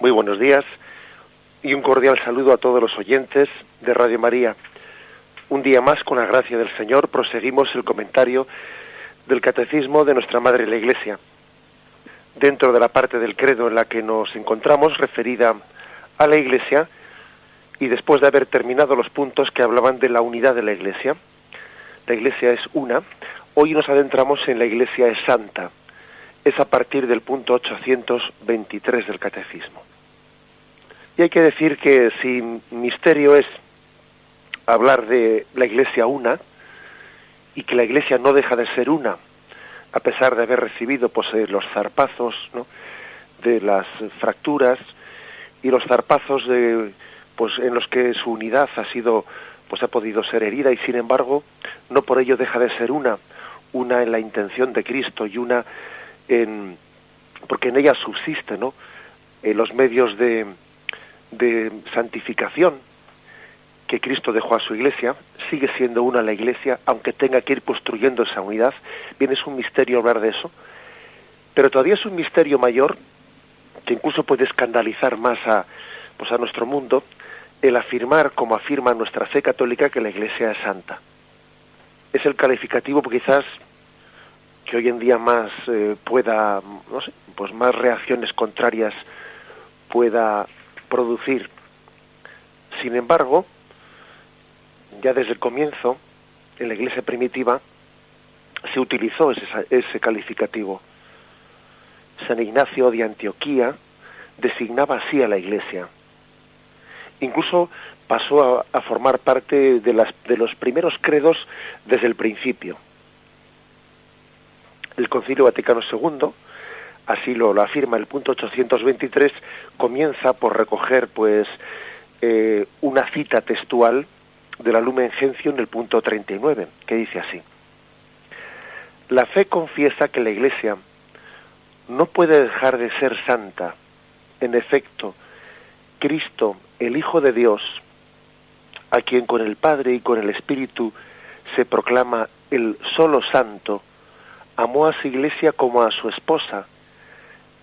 Muy buenos días y un cordial saludo a todos los oyentes de Radio María. Un día más, con la gracia del Señor, proseguimos el comentario del Catecismo de nuestra Madre la Iglesia. Dentro de la parte del credo en la que nos encontramos, referida a la Iglesia, y después de haber terminado los puntos que hablaban de la unidad de la Iglesia, la Iglesia es una, hoy nos adentramos en la Iglesia es santa. Es a partir del punto 823 del Catecismo. Y hay que decir que si misterio es hablar de la Iglesia una, y que la Iglesia no deja de ser una, a pesar de haber recibido los zarpazos, ¿no?, de las fracturas y los zarpazos de, en los que su unidad ha podido ser herida, y sin embargo no por ello deja de ser una en la intención de Cristo y una porque en ella subsiste, ¿no?, los medios de santificación que Cristo dejó a su Iglesia. Sigue siendo una la Iglesia, aunque tenga que ir construyendo esa unidad. Bien, es un misterio hablar de eso, pero todavía es un misterio mayor, que incluso puede escandalizar más a nuestro mundo, el afirmar, como afirma nuestra fe católica, que la Iglesia es santa. Es el calificativo quizás que hoy en día más pueda, más reacciones contrarias pueda producir. Sin embargo, ya desde el comienzo, en la Iglesia primitiva, se utilizó ese calificativo. San Ignacio de Antioquía designaba así a la Iglesia. Incluso pasó a formar parte de los primeros credos desde el principio. El Concilio Vaticano II, así lo afirma el punto 823, comienza por recoger una cita textual de la Lumen Gentium en el punto 39, que dice así: la fe confiesa que la Iglesia no puede dejar de ser santa. En efecto, Cristo, el Hijo de Dios, a quien con el Padre y con el Espíritu se proclama el solo santo, amó a su Iglesia como a su esposa.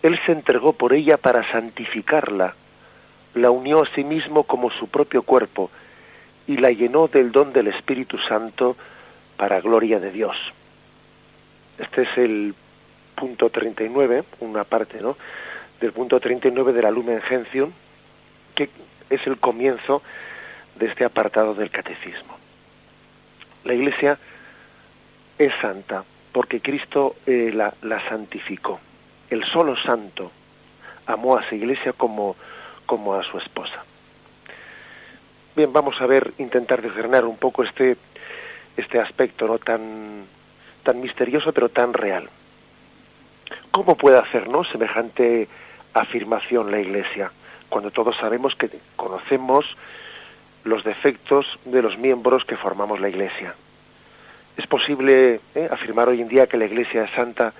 Él se entregó por ella para santificarla, la unió a sí mismo como su propio cuerpo y la llenó del don del Espíritu Santo para gloria de Dios. Este es el punto 39, una parte, ¿no?, del punto 39 de la Lumen Gentium, que es el comienzo de este apartado del Catecismo. La Iglesia es santa porque Cristo la santificó. El solo santo amó a su Iglesia como a su esposa. Bien, vamos a intentar desgranar un poco este aspecto, ¿no?, tan misterioso pero tan real. ¿Cómo puede hacernos semejante afirmación la Iglesia, cuando todos sabemos que conocemos los defectos de los miembros que formamos la Iglesia? ¿Es posible afirmar hoy en día que la Iglesia es santa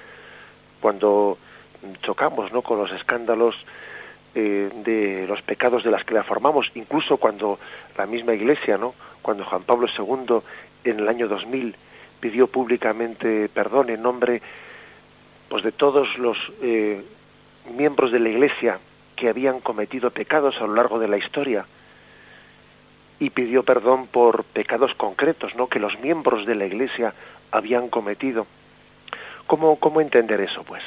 cuando chocamos, ¿no?, con los escándalos de los pecados de las que la formamos? Incluso cuando la misma Iglesia, ¿no?, cuando Juan Pablo II en el año 2000 pidió públicamente perdón en nombre de todos los miembros de la Iglesia que habían cometido pecados a lo largo de la historia, y pidió perdón por pecados concretos, ¿no?, que los miembros de la Iglesia habían cometido. ¿Cómo entender eso, pues?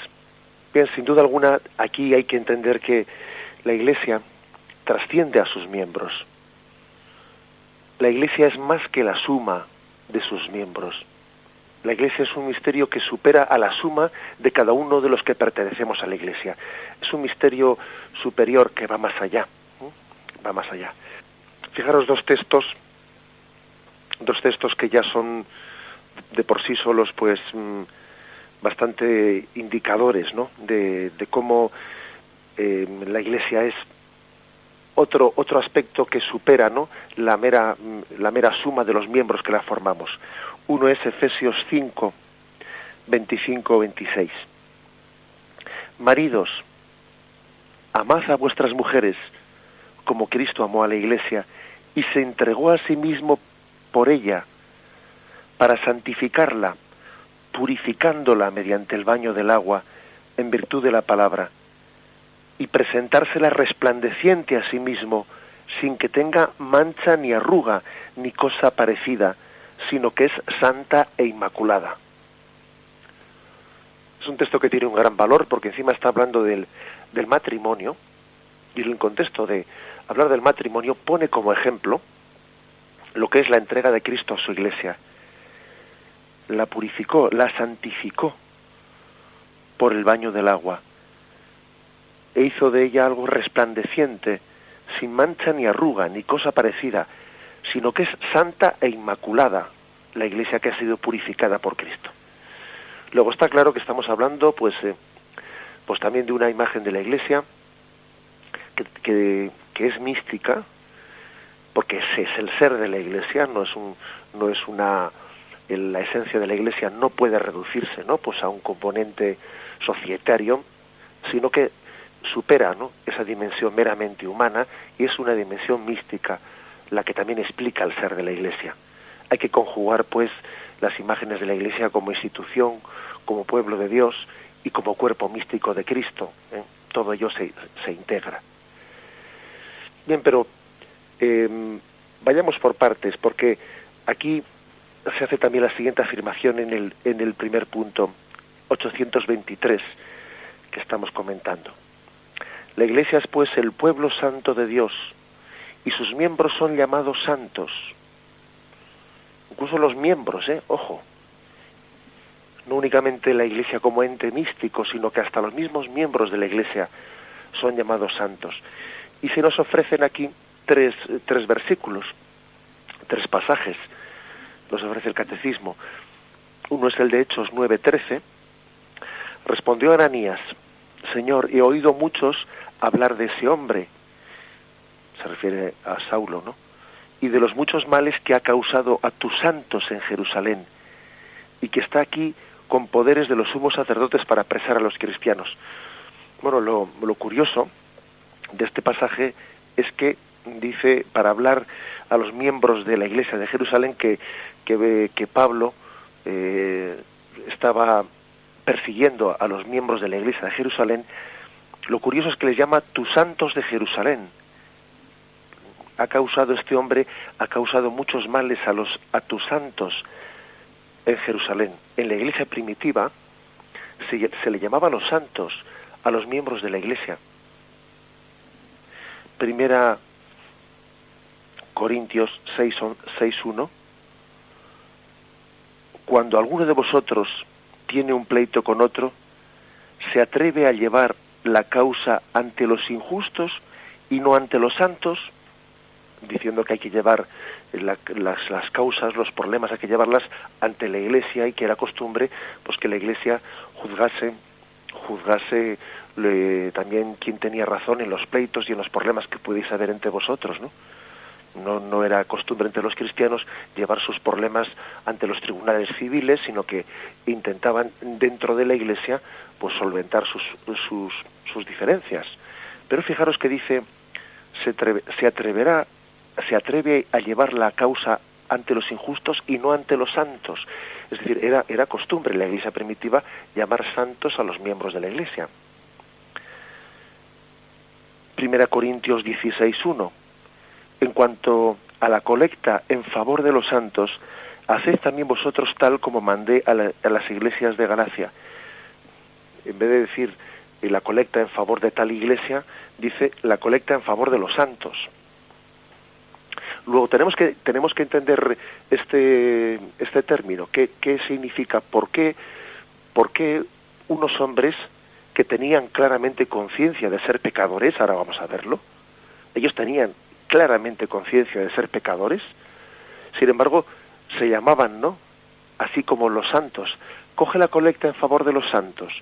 Bien, sin duda alguna, aquí hay que entender que la Iglesia trasciende a sus miembros. La Iglesia es más que la suma de sus miembros. La Iglesia es un misterio que supera a la suma de cada uno de los que pertenecemos a la Iglesia. Es un misterio superior que va más allá. Va más allá. Fijaros dos textos que ya son de por sí solos, bastante indicadores, ¿no?, de cómo la Iglesia es otro aspecto que supera, ¿no?, la mera suma de los miembros que la formamos. Uno es Efesios 5, 25-26. Maridos, amad a vuestras mujeres como Cristo amó a la Iglesia y se entregó a sí mismo por ella, para santificarla, purificándola mediante el baño del agua, en virtud de la palabra, y presentársela resplandeciente a sí mismo, sin que tenga mancha ni arruga, ni cosa parecida, sino que es santa e inmaculada. Es un texto que tiene un gran valor, porque encima está hablando del matrimonio, y en el contexto de hablar del matrimonio pone como ejemplo lo que es la entrega de Cristo a su Iglesia. La purificó, la santificó por el baño del agua, e hizo de ella algo resplandeciente, sin mancha ni arruga, ni cosa parecida, sino que es santa e inmaculada, la Iglesia que ha sido purificada por Cristo. Luego está claro que estamos hablando, pues también de una imagen de la Iglesia que es mística, porque es el ser de la Iglesia, la esencia de la Iglesia no puede reducirse, ¿no?, pues a un componente societario, sino que supera, ¿no?, esa dimensión meramente humana, y es una dimensión mística la que también explica el ser de la Iglesia. Hay que conjugar, pues, las imágenes de la Iglesia como institución, como pueblo de Dios y como cuerpo místico de Cristo, ¿eh? Todo ello se integra. Bien, pero vayamos por partes, porque aquí se hace también la siguiente afirmación en el primer punto, 823, que estamos comentando. La Iglesia es, pues, el pueblo santo de Dios, y sus miembros son llamados santos. Incluso los miembros, ojo, no únicamente la Iglesia como ente místico, sino que hasta los mismos miembros de la Iglesia son llamados santos. Y se nos ofrecen aquí tres versículos, tres pasajes, nos ofrece el Catecismo. Uno es el de Hechos 9:13. Respondió Ananías: Señor, he oído muchos hablar de ese hombre, se refiere a Saulo, ¿no?, y de los muchos males que ha causado a tus santos en Jerusalén, y que está aquí con poderes de los sumos sacerdotes para apresar a los cristianos. Bueno, lo curioso de este pasaje es que dice, para hablar a los miembros de la Iglesia de Jerusalén, que Pablo estaba persiguiendo a los miembros de la Iglesia de Jerusalén. Lo curioso es que les llama tus santos de Jerusalén. Este hombre ha causado muchos males a tus santos en Jerusalén. En la Iglesia primitiva se le llamaba los santos a los miembros de la Iglesia. Primera Corintios 6:1. Cuando alguno de vosotros tiene un pleito con otro, se atreve a llevar la causa ante los injustos y no ante los santos, diciendo que hay que llevar las causas, los problemas, hay que llevarlas ante la Iglesia, y que era costumbre, pues, que la Iglesia juzgase también quién tenía razón en los pleitos y en los problemas que pudierais haber entre vosotros, ¿no? No era costumbre entre los cristianos llevar sus problemas ante los tribunales civiles, sino que intentaban dentro de la Iglesia, pues, solventar sus diferencias. Pero fijaros que dice, se atreve a llevar la causa ante los injustos y no ante los santos. Es decir, era costumbre en la Iglesia primitiva llamar santos a los miembros de la Iglesia. Primera Corintios 16:1. En cuanto a la colecta en favor de los santos, haced también vosotros tal como mandé a las iglesias de Galacia. En vez de decir la colecta en favor de tal iglesia, dice la colecta en favor de los santos. Luego tenemos que entender este término. ¿Qué significa? ¿Por qué unos hombres que tenían claramente conciencia de ser pecadores, ahora vamos a verlo, ellos tenían claramente conciencia de ser pecadores, sin embargo se llamaban, ¿no?, así como los santos? Coge la colecta en favor de los santos.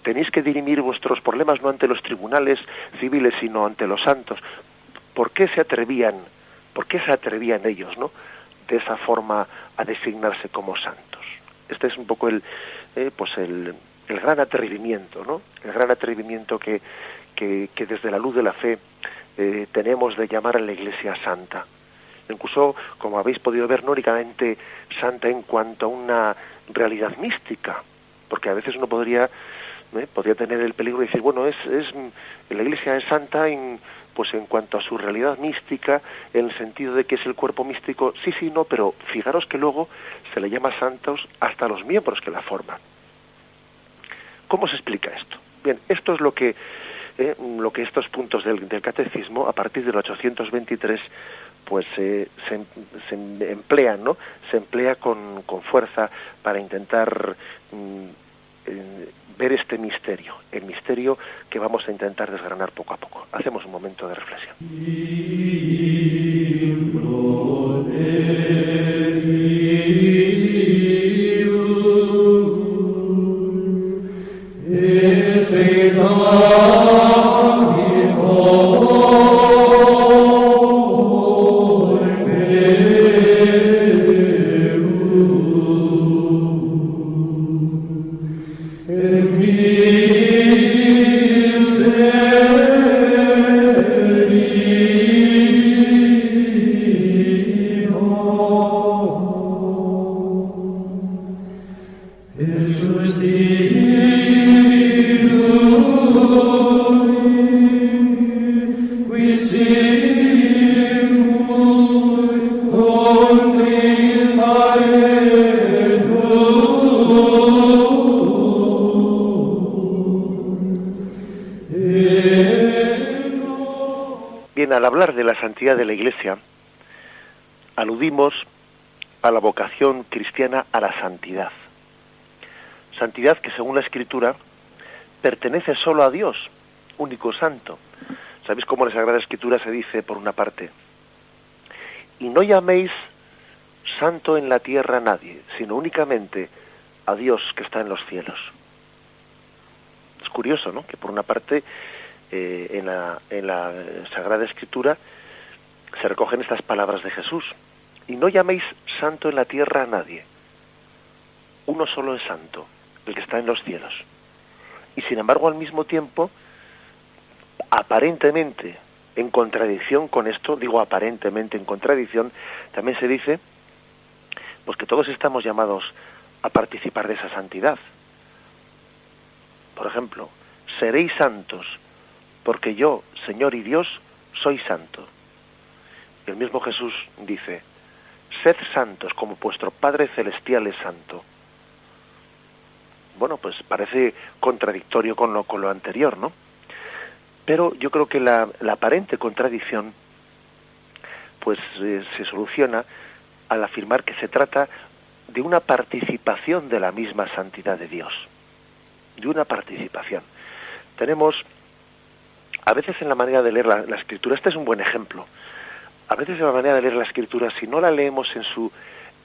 Tenéis que dirimir vuestros problemas no ante los tribunales civiles, sino ante los santos. ¿Por qué se atrevían ellos, ¿no?, de esa forma a designarse como santos? Este es un poco el gran atrevimiento, ¿no?, el gran atrevimiento que desde la luz de la fe tenemos de llamar a la Iglesia santa. Incluso, como habéis podido ver, no únicamente santa en cuanto a una realidad mística, porque a veces uno podría Podría tener el peligro de decir, bueno, la Iglesia es santa pues en cuanto a su realidad mística, en el sentido de que es el cuerpo místico, sí, no, pero fijaros que luego se le llama santos hasta los miembros que la forman. ¿Cómo se explica esto? Bien, esto es lo que estos puntos del catecismo, a partir del 823, pues se emplean, ¿no? Se emplea con fuerza para intentar ver este misterio, el misterio que vamos a intentar desgranar poco a poco. Hacemos un momento de reflexión. Bien, al hablar de la santidad de la Iglesia, aludimos a la vocación cristiana a la santidad. Santidad que, según la Escritura, pertenece solo a Dios, único santo. ¿Sabéis cómo en la Sagrada Escritura se dice, por una parte, y no llaméis santo en la tierra a nadie, sino únicamente a Dios que está en los cielos? Es curioso, ¿no?, que por una parte en la Sagrada Escritura se recogen estas palabras de Jesús: y no llaméis santo en la tierra a nadie. Uno solo es santo, el que está en los cielos. Y sin embargo, al mismo tiempo, aparentemente en contradicción con esto, digo aparentemente en contradicción, también se dice pues que todos estamos llamados a participar de esa santidad. Por ejemplo, seréis santos, porque yo, Señor y Dios, soy santo. Y el mismo Jesús dice: sed santos como vuestro Padre Celestial es santo. Bueno, pues parece contradictorio con lo anterior, ¿no? Pero yo creo que la aparente contradicción pues se soluciona al afirmar que se trata de una participación de la misma santidad de Dios. De una participación. Tenemos, a veces en la manera de leer la Escritura, este es un buen ejemplo, a veces en la manera de leer la Escritura, si no la leemos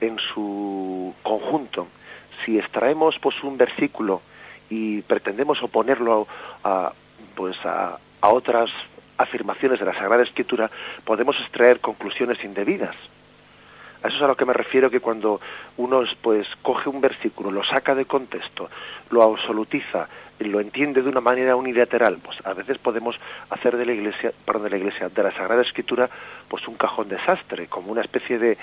en su conjunto, si extraemos pues un versículo y pretendemos oponerlo a otras afirmaciones de la Sagrada Escritura, podemos extraer conclusiones indebidas. A eso es a lo que me refiero, que cuando uno pues coge un versículo, lo saca de contexto, lo absolutiza, lo entiende de una manera unilateral, pues a veces podemos hacer de la Sagrada Escritura, pues un cajón desastre, como una especie de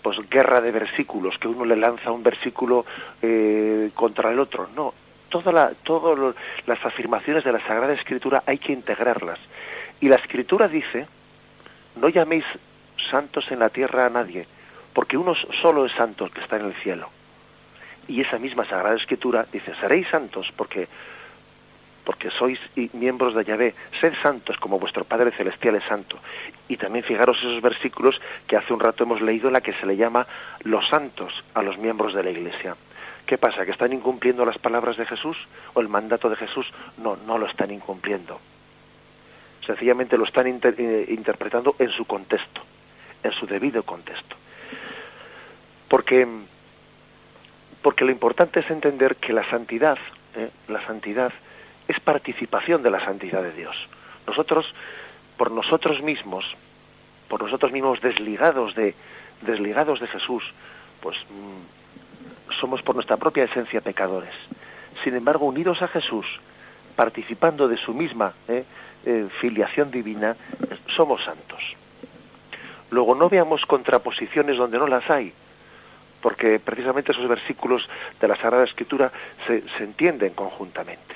pues guerra de versículos, que uno le lanza un versículo contra el otro. No, todas las afirmaciones de la Sagrada Escritura hay que integrarlas. Y la Escritura dice: no llaméis santos en la tierra a nadie, porque uno solo es santo, el que está en el cielo. Y esa misma Sagrada Escritura dice: seréis santos porque sois miembros de Yahvé, sed santos como vuestro Padre Celestial es santo. Y también fijaros esos versículos que hace un rato hemos leído, en la que se le llama los santos a los miembros de la Iglesia. ¿Qué pasa? ¿Que están incumpliendo las palabras de Jesús o el mandato de Jesús? No, no lo están incumpliendo. Sencillamente lo están interpretando en su contexto, en su debido contexto. Porque lo importante es entender que la santidad es participación de la santidad de Dios. Nosotros, por nosotros mismos desligados de Jesús, pues somos por nuestra propia esencia pecadores. Sin embargo, unidos a Jesús, participando de su misma filiación divina, somos santos. Luego no veamos contraposiciones donde no las hay, porque precisamente esos versículos de la Sagrada Escritura se entienden conjuntamente.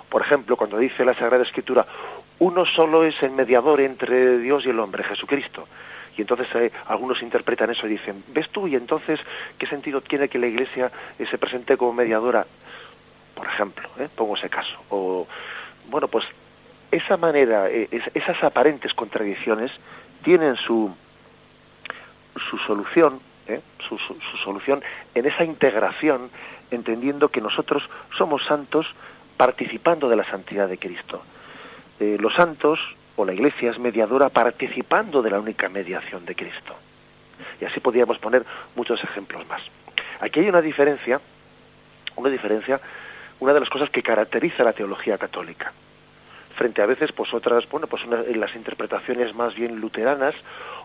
Por ejemplo, cuando dice la Sagrada Escritura, uno solo es el mediador entre Dios y el hombre, Jesucristo. Y entonces algunos interpretan eso y dicen, ¿ves tú? Y entonces, ¿qué sentido tiene que la Iglesia se presente como mediadora? Por ejemplo, pongo ese caso. O, bueno, pues esa manera, esas aparentes contradicciones tienen su solución, su solución en esa integración, entendiendo que nosotros somos santos participando de la santidad de Cristo. Los santos, o la Iglesia, es mediadora participando de la única mediación de Cristo. Y así podríamos poner muchos ejemplos más. Aquí hay una diferencia, una de las cosas que caracteriza la teología católica, frente a veces pues otras, en las interpretaciones más bien luteranas,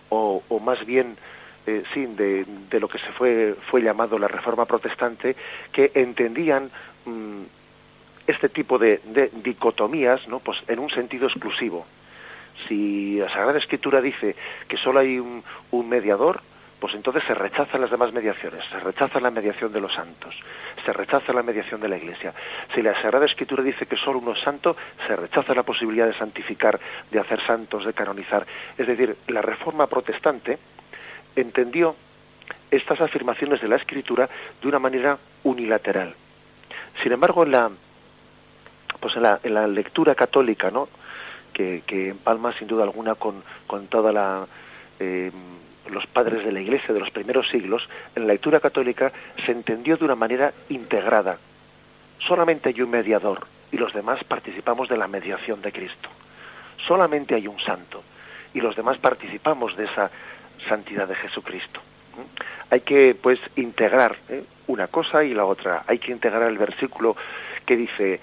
o más bien de lo que fue llamado la Reforma Protestante, que entendían este tipo de dicotomías, ¿no? Pues en un sentido exclusivo. Si la Sagrada Escritura dice que solo hay un mediador, pues entonces se rechazan las demás mediaciones, se rechaza la mediación de los santos, se rechaza la mediación de la Iglesia. Si la Sagrada Escritura dice que solo uno es santo, se rechaza la posibilidad de santificar, de hacer santos, de canonizar. Es decir, la Reforma Protestante entendió estas afirmaciones de la Escritura de una manera unilateral. Sin embargo, en la lectura católica, ¿no?, que empalma sin duda alguna con toda los padres de la Iglesia de los primeros siglos, en la lectura católica se entendió de una manera integrada. Solamente hay un mediador y los demás participamos de la mediación de Cristo. Solamente hay un santo y los demás participamos de esa santidad de Jesucristo. Hay que, pues, integrar una cosa y la otra. Hay que integrar el versículo que dice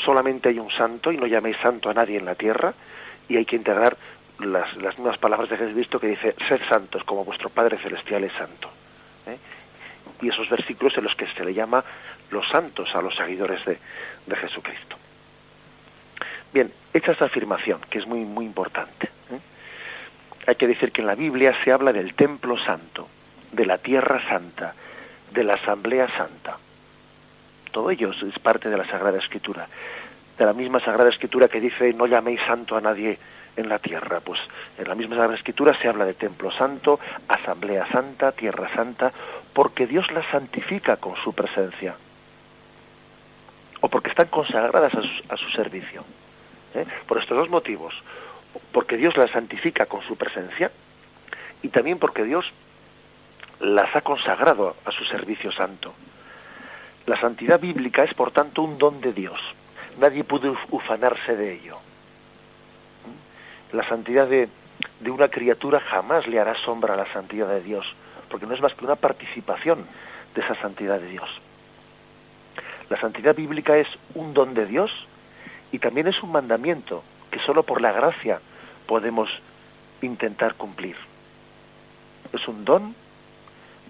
solamente hay un santo y no llaméis santo a nadie en la tierra, y hay que integrar las mismas palabras de Jesucristo que dice, sed santos como vuestro Padre Celestial es santo. Y esos versículos en los que se le llama los santos a los seguidores de Jesucristo. Bien, hecha esta afirmación, que es muy, muy importante, hay que decir que en la Biblia se habla del templo santo, de la tierra santa, de la asamblea santa. Todo ello es parte de la Sagrada Escritura. De la misma Sagrada Escritura que dice, no llaméis santo a nadie en la tierra. Pues en la misma Sagrada Escritura se habla de templo santo, asamblea santa, tierra santa, porque Dios la santifica con su presencia. O porque están consagradas a su servicio. Por estos dos motivos. Porque Dios las santifica con su presencia y también porque Dios las ha consagrado a su servicio santo. La santidad bíblica es, por tanto, un don de Dios. Nadie puede ufanarse de ello. La santidad de una criatura jamás le hará sombra a la santidad de Dios, porque no es más que una participación de esa santidad de Dios. La santidad bíblica es un don de Dios y también es un mandamiento que solo por la gracia podemos intentar cumplir. Es un don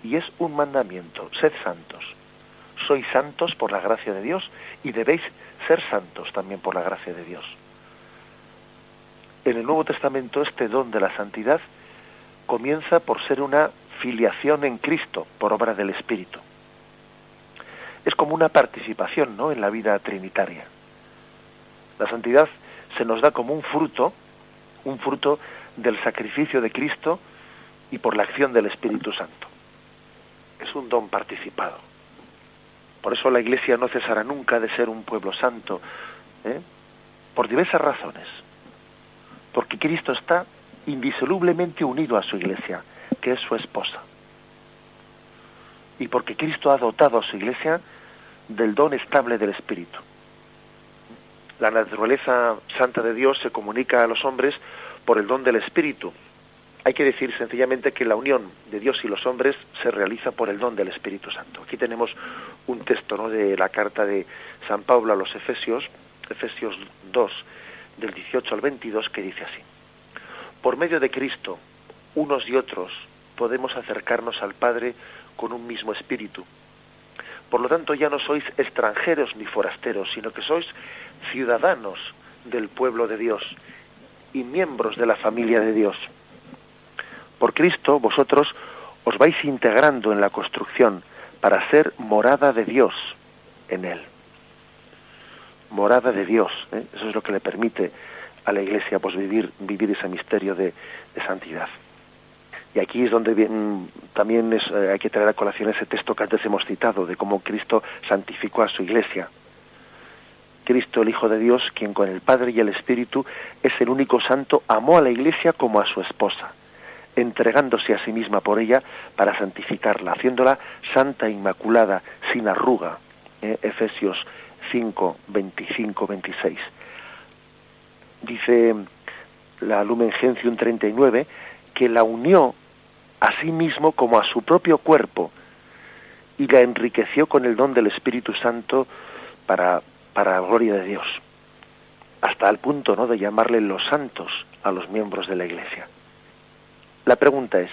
y es un mandamiento. Sed santos. Sois santos por la gracia de Dios y debéis ser santos también por la gracia de Dios. En el Nuevo Testamento este don de la santidad comienza por ser una filiación en Cristo por obra del Espíritu. Es como una participación, ¿no?, en la vida trinitaria. La santidad se nos da como un fruto del sacrificio de Cristo y por la acción del Espíritu Santo. Es un don participado. Por eso la Iglesia no cesará nunca de ser un pueblo santo, por diversas razones. Porque Cristo está indisolublemente unido a su Iglesia, que es su esposa. Y porque Cristo ha dotado a su Iglesia del don estable del Espíritu. La naturaleza santa de Dios se comunica a los hombres por el don del Espíritu. Hay que decir sencillamente que la unión de Dios y los hombres se realiza por el don del Espíritu Santo. Aquí tenemos un texto, ¿no?, de la carta de San Pablo a los Efesios 2, del 18 al 22, que dice así: por medio de Cristo, unos y otros podemos acercarnos al Padre con un mismo espíritu. Por lo tanto, ya no sois extranjeros ni forasteros, sino que sois ciudadanos del pueblo de Dios y miembros de la familia de Dios. Por Cristo, vosotros os vais integrando en la construcción para ser morada de Dios en Él. morada de Dios. Eso es lo que le permite a la Iglesia pues vivir ese misterio de santidad. Y aquí es donde también hay que traer a colación ese texto que antes hemos citado, de cómo Cristo santificó a su Iglesia. Cristo, el Hijo de Dios, quien con el Padre y el Espíritu es el único santo, amó a la Iglesia como a su esposa, entregándose a sí misma por ella para santificarla, haciéndola santa, inmaculada, sin arruga. Efesios 5, 25, 26. Dice la Lumen Gentium 39 que la unió a sí mismo como a su propio cuerpo y la enriqueció con el don del Espíritu Santo para la gloria de Dios, hasta el punto, ¿no?, de llamarle los santos a los miembros de la Iglesia. La pregunta es,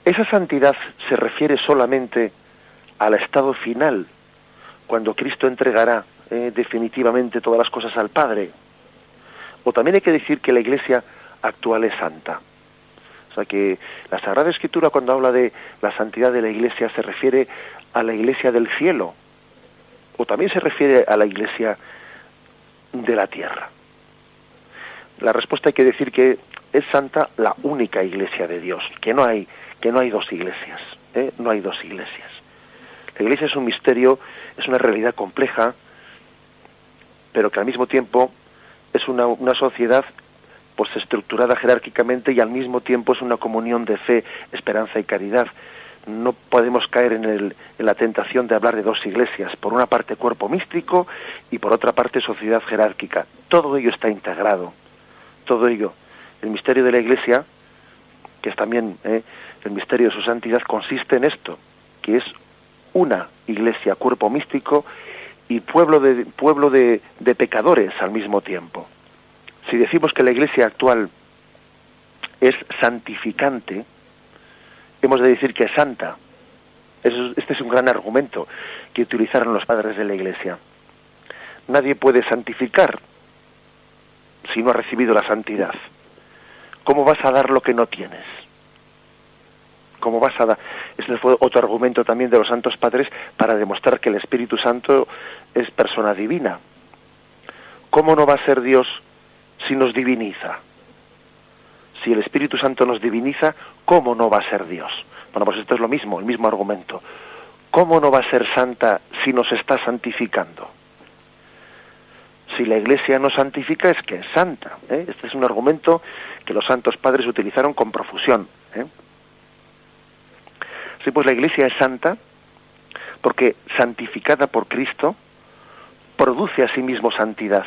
¿esa santidad se refiere solamente al estado final, cuando Cristo entregará definitivamente todas las cosas al Padre? ¿O también hay que decir que la Iglesia actual es santa? O sea, que la Sagrada Escritura, cuando habla de la santidad de la Iglesia, se refiere a la Iglesia del cielo, o también se refiere a la Iglesia de la tierra. La respuesta hay que decir que es santa la única Iglesia de Dios, que no hay dos iglesias, no hay dos iglesias. La Iglesia es un misterio, es una realidad compleja, pero que al mismo tiempo es una sociedad pues estructurada jerárquicamente y al mismo tiempo es una comunión de fe, esperanza y caridad. No podemos caer en la tentación de hablar de dos iglesias, por una parte cuerpo místico y por otra parte sociedad jerárquica. Todo ello está integrado, todo ello. El misterio de la Iglesia, que es también el misterio de su santidad, consiste en esto, que es una iglesia, cuerpo místico y pueblo de pecadores al mismo tiempo. Si decimos que la Iglesia actual es santificante, hemos de decir que es santa. Este es un gran argumento que utilizaron los padres de la Iglesia. Nadie puede santificar si no ha recibido la santidad. ¿Cómo vas a dar lo que no tienes? ¿Cómo vas a dar? Este fue otro argumento también de los santos padres para demostrar que el Espíritu Santo es persona divina. ¿Cómo no va a ser Dios si nos diviniza? Si el Espíritu Santo nos diviniza, ¿cómo no va a ser Dios? Bueno, pues esto es lo mismo, el mismo argumento. ¿Cómo no va a ser santa si nos está santificando? Si la Iglesia no santifica, es que es santa. Este es un argumento que los santos padres utilizaron con profusión. Sí, pues la Iglesia es santa porque, santificada por Cristo, produce a sí mismo santidad.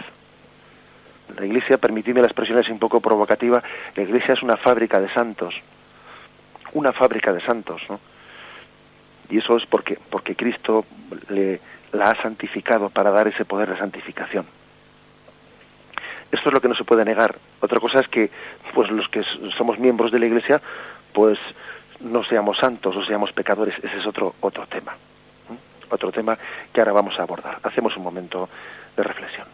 La Iglesia, permitidme la expresión es un poco provocativa, la Iglesia es una fábrica de santos, ¿no? Y eso es porque Cristo la ha santificado para dar ese poder de santificación. Esto es lo que no se puede negar. Otra cosa es que pues los que somos miembros de la Iglesia pues no seamos santos o seamos pecadores. Ese es otro tema. Otro tema que ahora vamos a abordar. Hacemos un momento de reflexión.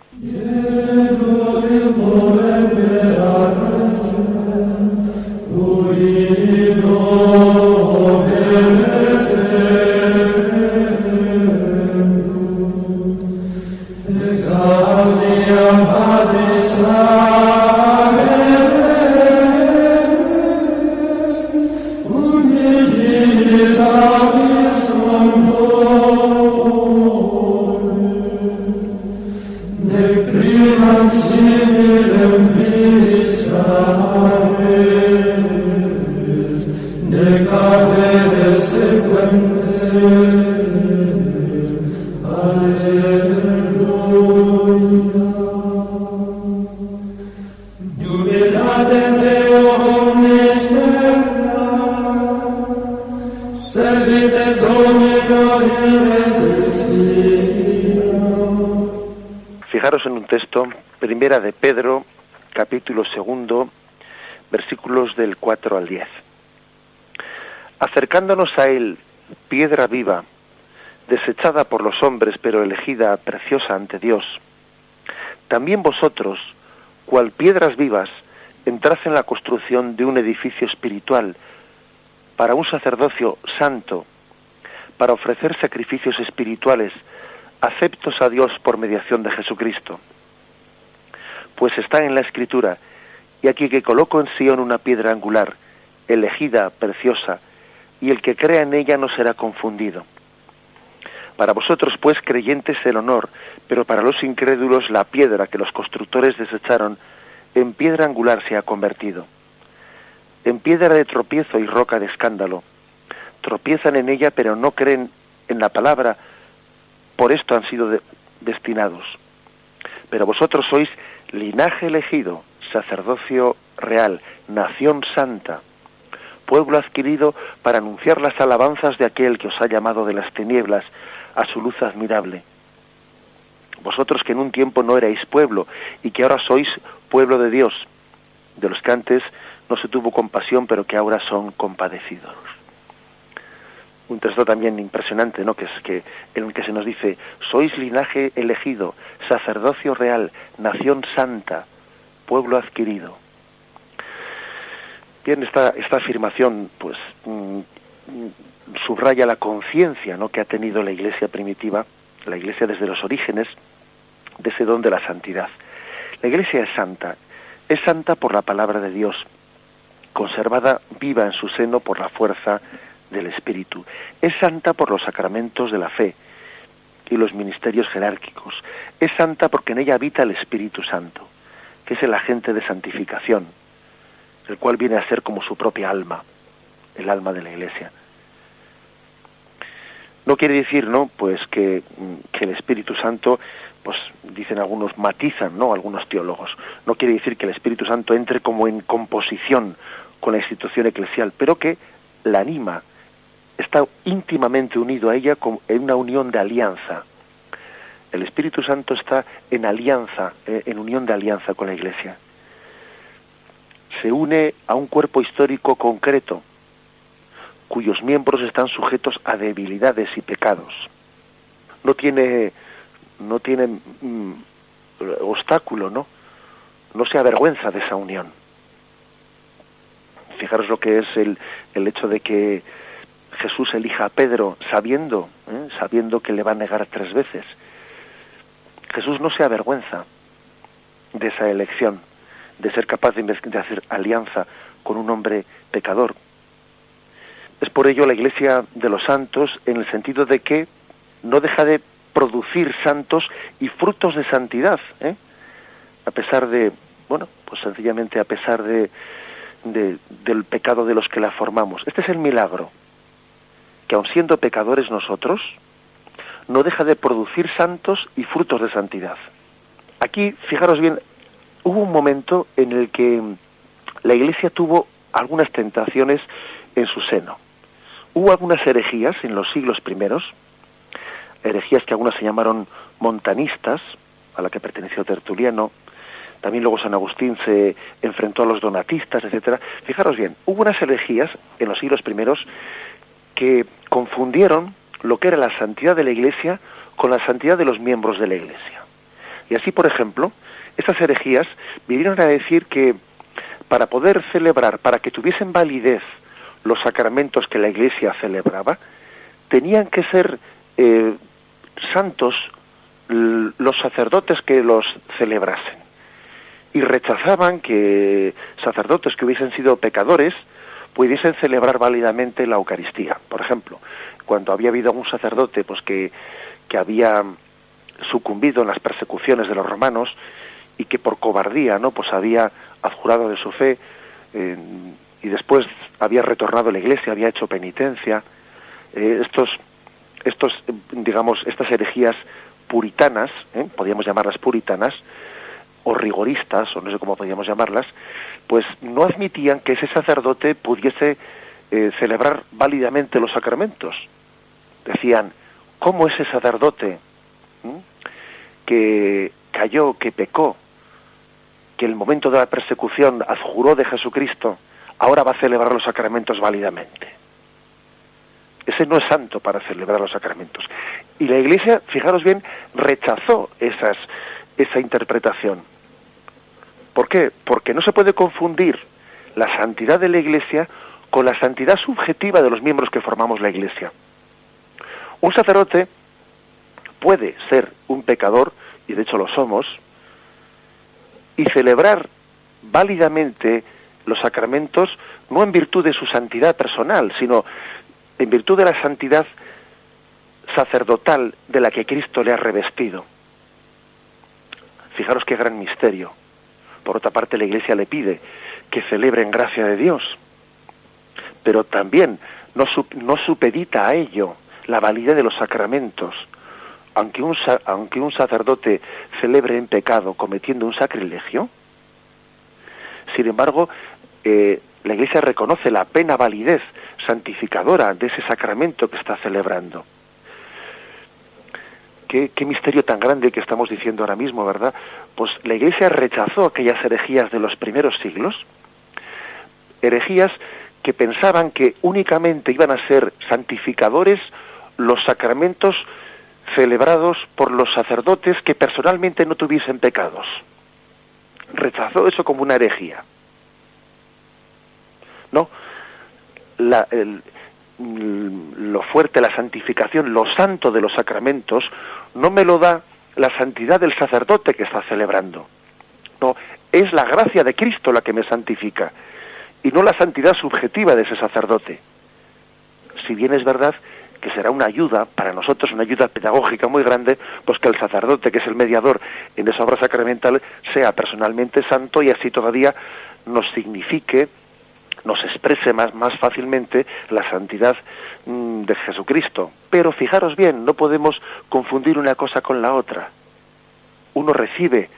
Fijaros en un texto, primera de Pedro, capítulo 2, versículos del 4 al 10. Acercándonos a él, piedra viva, desechada por los hombres, pero elegida, preciosa ante Dios, también vosotros, cual piedras vivas, entrad en la construcción de un edificio espiritual, para un sacerdocio santo, para ofrecer sacrificios espirituales aceptos a Dios por mediación de Jesucristo. Pues está en la Escritura: y aquí que coloco en Sion una piedra angular, elegida, preciosa, y el que crea en ella no será confundido. Para vosotros, pues, creyentes, el honor, pero para los incrédulos la piedra que los constructores desecharon, en piedra angular se ha convertido, en piedra de tropiezo y roca de escándalo. Tropiezan en ella, pero no creen en la palabra, por esto han sido destinados. Pero vosotros sois linaje elegido, sacerdocio real, nación santa, pueblo adquirido para anunciar las alabanzas de aquel que os ha llamado de las tinieblas a su luz admirable. Vosotros que en un tiempo no erais pueblo y que ahora sois pueblo de Dios, de los que antes no se tuvo compasión, pero que ahora son compadecidos. Un texto también impresionante, ¿no? Que es que en el que se nos dice: sois linaje elegido, sacerdocio real, nación santa, pueblo adquirido. Bien, esta afirmación, pues, subraya la conciencia, ¿no?, que ha tenido la Iglesia primitiva, la Iglesia desde los orígenes, de ese don de la santidad. La Iglesia es santa por la palabra de Dios, conservada viva en su seno por la fuerza del Espíritu. Es santa por los sacramentos de la fe y los ministerios jerárquicos. Es santa porque en ella habita el Espíritu Santo, que es el agente de santificación, el cual viene a ser como su propia alma, el alma de la Iglesia. No quiere decir, ¿no?, pues que el Espíritu Santo, pues dicen algunos, matizan, ¿no?, algunos teólogos. No quiere decir que el Espíritu Santo entre como en composición con la institución eclesial, pero que la anima, está íntimamente unido a ella en una unión de alianza. El Espíritu Santo está en alianza, en unión de alianza con la Iglesia. Se une a un cuerpo histórico concreto, cuyos miembros están sujetos a debilidades y pecados. No tiene obstáculo, ¿no? No se avergüenza de esa unión. Fijaros lo que es el hecho de que Jesús elija a Pedro sabiendo que le va a negar 3 veces. Jesús no se avergüenza de esa elección, de ser capaz de hacer alianza con un hombre pecador. Es por ello la Iglesia de los santos, en el sentido de que no deja de producir santos y frutos de santidad, a pesar de, bueno, pues sencillamente a pesar del pecado de los que la formamos. Este es el milagro, que aun siendo pecadores nosotros, no deja de producir santos y frutos de santidad. Aquí, fijaros bien, hubo un momento en el que la Iglesia tuvo algunas tentaciones en su seno. Hubo algunas herejías en los siglos primeros, herejías que algunas se llamaron montanistas, a la que perteneció Tertuliano. También luego San Agustín se enfrentó a los donatistas, etcétera. Fijaros bien, hubo unas herejías en los siglos primeros que confundieron lo que era la santidad de la Iglesia con la santidad de los miembros de la Iglesia. Y así, por ejemplo, estas herejías vinieron a decir que para poder celebrar, para que tuviesen validez los sacramentos que la Iglesia celebraba, tenían que ser santos los sacerdotes que los celebrasen. Y rechazaban que sacerdotes que hubiesen sido pecadores pudiesen celebrar válidamente la Eucaristía. Por ejemplo, cuando había habido un sacerdote pues que había sucumbido en las persecuciones de los romanos y que por cobardía, ¿no?, pues había abjurado de su fe, y después había retornado a la Iglesia, había hecho penitencia, estas herejías puritanas, podríamos llamarlas puritanas, o rigoristas, o no sé cómo podríamos llamarlas, pues no admitían que ese sacerdote pudiese celebrar válidamente los sacramentos. Decían, ¿cómo ese sacerdote que cayó, que pecó, que en el momento de la persecución adjuró de Jesucristo, ahora va a celebrar los sacramentos válidamente? Ese no es santo para celebrar los sacramentos. Y la Iglesia, fijaros bien, rechazó esa interpretación. ¿Por qué? Porque no se puede confundir la santidad de la Iglesia con la santidad subjetiva de los miembros que formamos la Iglesia. Un sacerdote puede ser un pecador, y de hecho lo somos, y celebrar válidamente los sacramentos no en virtud de su santidad personal, sino en virtud de la santidad sacerdotal de la que Cristo le ha revestido. Fijaros qué gran misterio. Por otra parte, la Iglesia le pide que celebre en gracia de Dios, pero también no supedita a ello la validez de los sacramentos. Aunque un sacerdote celebre en pecado cometiendo un sacrilegio, sin embargo, la Iglesia reconoce la plena validez santificadora de ese sacramento que está celebrando. Qué misterio tan grande que estamos diciendo ahora mismo, ¿verdad? Pues la Iglesia rechazó aquellas herejías de los primeros siglos, herejías que pensaban que únicamente iban a ser santificadores los sacramentos celebrados por los sacerdotes que personalmente no tuviesen pecados. Rechazó eso como una herejía. No, lo fuerte, la santificación, lo santo de los sacramentos, no me lo da la santidad del sacerdote que está celebrando. No, es la gracia de Cristo la que me santifica, y no la santidad subjetiva de ese sacerdote. Si bien es verdad que será una ayuda para nosotros, una ayuda pedagógica muy grande, pues que el sacerdote, que es el mediador en esa obra sacramental, sea personalmente santo y así todavía nos signifique, nos exprese más fácilmente la santidad de Jesucristo. Pero fijaros bien, no podemos confundir una cosa con la otra. Uno recibe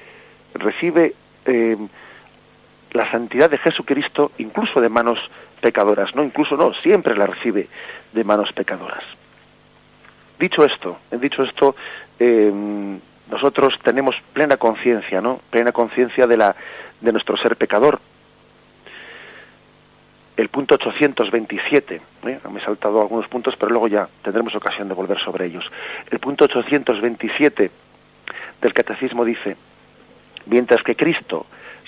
la santidad de Jesucristo incluso de manos pecadoras, siempre la recibe de manos pecadoras. Dicho esto, nosotros tenemos plena conciencia, plena conciencia de nuestro ser pecador. El punto 827, me he saltado algunos puntos, pero luego ya tendremos ocasión de volver sobre ellos. El punto 827 del Catecismo dice: mientras que Cristo,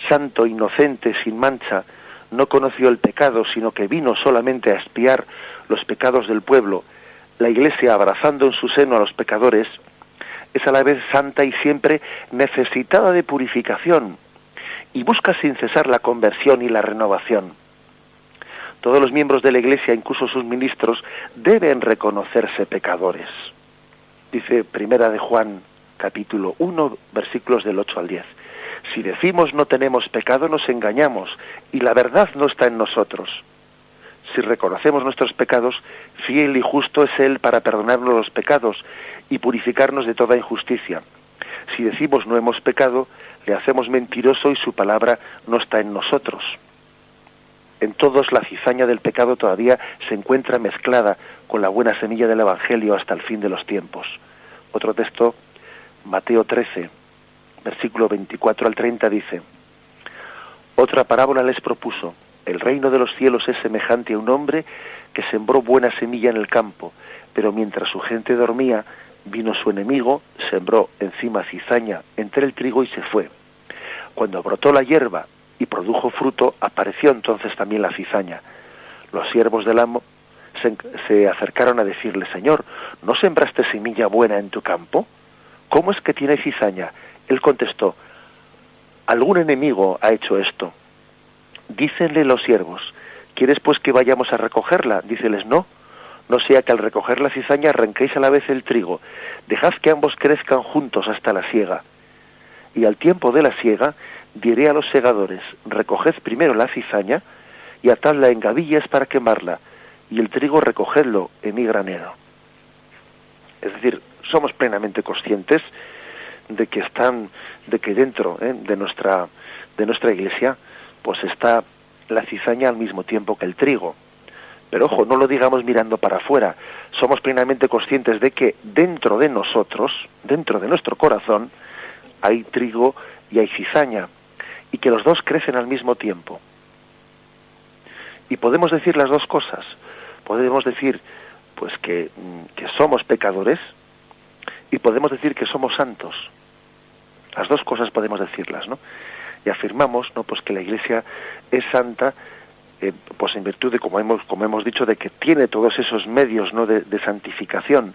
santo, inocente, sin mancha, no conoció el pecado, sino que vino solamente a expiar los pecados del pueblo, la Iglesia, abrazando en su seno a los pecadores, es a la vez santa y siempre necesitada de purificación, y busca sin cesar la conversión y la renovación. Todos los miembros de la Iglesia, incluso sus ministros, deben reconocerse pecadores. Dice Primera de Juan, capítulo 1, versículos del 8 al 10. Si decimos no tenemos pecado, nos engañamos, y la verdad no está en nosotros. Si reconocemos nuestros pecados, fiel y justo es Él para perdonarnos los pecados y purificarnos de toda injusticia. Si decimos no hemos pecado, le hacemos mentiroso y su palabra no está en nosotros. En todos la cizaña del pecado todavía se encuentra mezclada con la buena semilla del Evangelio hasta el fin de los tiempos. Otro texto, Mateo 13, versículo 24 al 30, dice: otra parábola les propuso: el reino de los cielos es semejante a un hombre que sembró buena semilla en el campo, pero mientras su gente dormía, vino su enemigo, sembró encima cizaña entre el trigo y se fue. Cuando brotó la hierba y produjo fruto, apareció entonces también la cizaña. Los siervos del amo se acercaron a decirle: Señor, ¿no sembraste semilla buena en tu campo? ¿Cómo es que tiene cizaña? Él contestó: algún enemigo ha hecho esto. Dícenle los siervos: ¿quieres pues que vayamos a recogerla? Díceles: no sea que al recoger la cizaña arranquéis a la vez el trigo. Dejad que ambos crezcan juntos hasta la siega. Y al tiempo de la siega diré a los segadores: recoged primero la cizaña y atadla en gavillas para quemarla, y el trigo recogedlo en mi granero. Es decir, somos plenamente conscientes de que dentro de nuestra Iglesia pues está la cizaña al mismo tiempo que el trigo. Pero ojo, no lo digamos mirando para afuera. Somos plenamente conscientes de que dentro de nosotros, dentro de nuestro corazón, hay trigo y hay cizaña, y que los dos crecen al mismo tiempo. Y podemos decir las dos cosas. Podemos decir pues que somos pecadores, y podemos decir que somos santos. Las dos cosas podemos decirlas, ¿no? Y afirmamos, ¿no?, pues que la Iglesia es santa pues en virtud de, como hemos dicho, de que tiene todos esos medios, ¿no?, de santificación,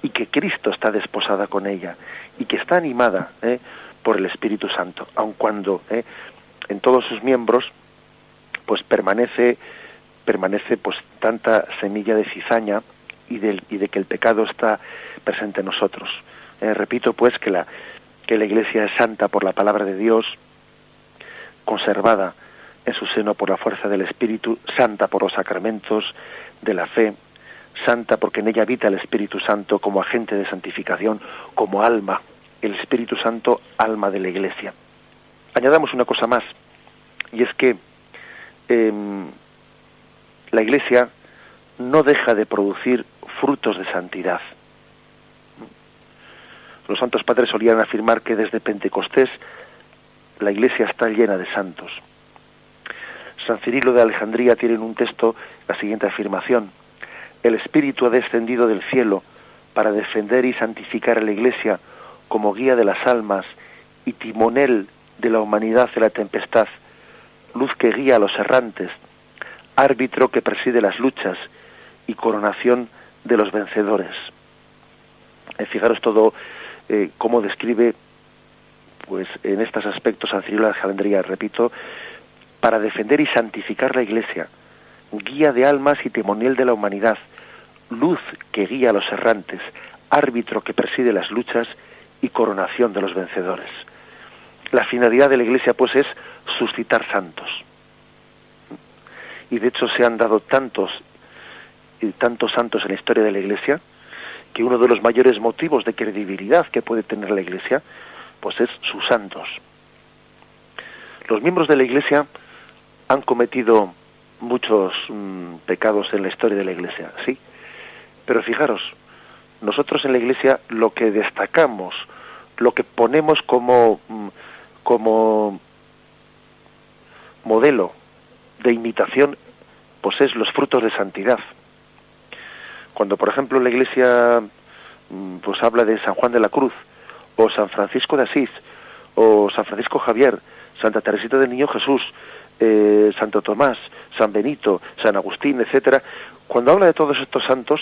y que Cristo está desposada con ella, y que está animada por el Espíritu Santo, aun cuando en todos sus miembros pues permanece pues tanta semilla de cizaña y de que el pecado está presente en nosotros. Repito pues que la Iglesia es santa por la palabra de Dios, conservada en su seno por la fuerza del Espíritu, santa por los sacramentos de la fe, santa porque en ella habita el Espíritu Santo como agente de santificación, como alma, el Espíritu Santo, alma de la Iglesia. Añadamos una cosa más, y es que la Iglesia no deja de producir frutos de santidad. Los santos padres solían afirmar que desde Pentecostés la Iglesia está llena de santos. San Cirilo de Alejandría tiene en un texto la siguiente afirmación: el Espíritu ha descendido del cielo para defender y santificar a la Iglesia como guía de las almas y timonel de la humanidad de la tempestad, luz que guía a los errantes, árbitro que preside las luchas y coronación de los vencedores. Fijaros todo cómo describe pues en estos aspectos San Cirilo de Alejandría, repito, para defender y santificar la Iglesia, guía de almas y timonel de la humanidad, luz que guía a los errantes, árbitro que preside las luchas y coronación de los vencedores. La finalidad de la Iglesia pues es suscitar santos. Y de hecho se han dado tantos santos en la historia de la Iglesia, que uno de los mayores motivos de credibilidad que puede tener la Iglesia pues es sus santos. Los miembros de la Iglesia han cometido muchos pecados en la historia de la Iglesia, sí, pero fijaros, nosotros en la Iglesia lo que destacamos, lo que ponemos como modelo de imitación, pues es los frutos de santidad. Cuando, por ejemplo, la Iglesia pues habla de San Juan de la Cruz, o San Francisco de Asís, o San Francisco Javier, Santa Teresita del Niño Jesús, Santo Tomás, San Benito, San Agustín, etcétera, cuando habla de todos estos santos,